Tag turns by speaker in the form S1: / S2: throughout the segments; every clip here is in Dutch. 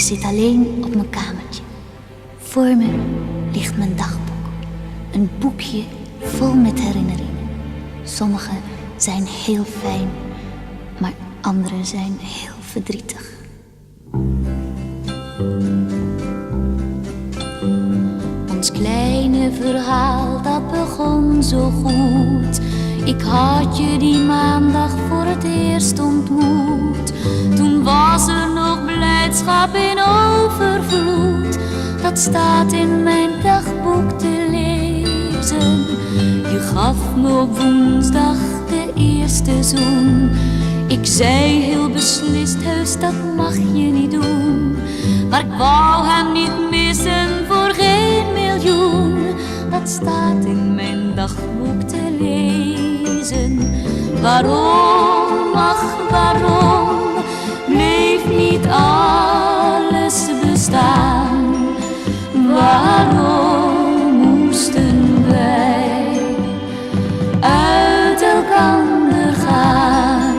S1: zit alleen op mijn kamertje. Voor me ligt mijn dagboek. Een boekje vol met herinneringen. Sommige zijn heel fijn, maar andere zijn heel verdrietig. Ons kleine verhaal, dat begon zo goed. Ik had je die maandag voor het eerst ontmoet. Toen was er nog blijdschap in overvloed. Dat staat in mijn dagboek te lezen. Je gaf me op woensdag de eerste zoen. Ik zei heel beslist, heus dat mag je niet doen. Maar ik wou hem niet missen voor geen miljoen. Dat staat in mijn dagboek te lezen. Waarom, ach waarom, bleef niet alles bestaan? Waarom moesten wij uit elkander gaan?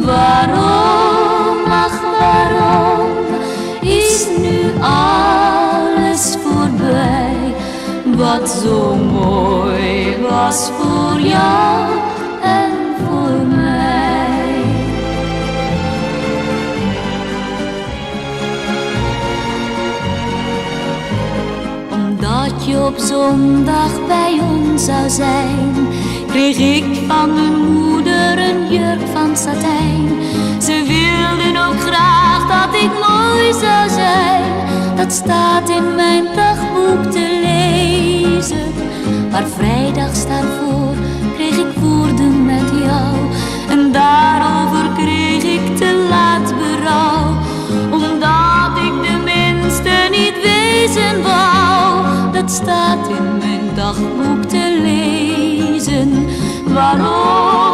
S1: Waarom, ach waarom, is nu alles voorbij? Wat zo mooi was voor jou en voor mij. Omdat je op zondag bij ons zou zijn, kreeg ik van mijn moeder een jurk van satijn. Ze wilden ook graag dat ik mooi zou zijn. Dat staat in mijn dagboek te lezen. Maar vrijdags daarvoor kreeg ik woorden met jou. En daarover kreeg ik te laat berouw. Omdat ik de minste niet wezen wou. Dat staat in mijn dagboek te lezen. Waarom?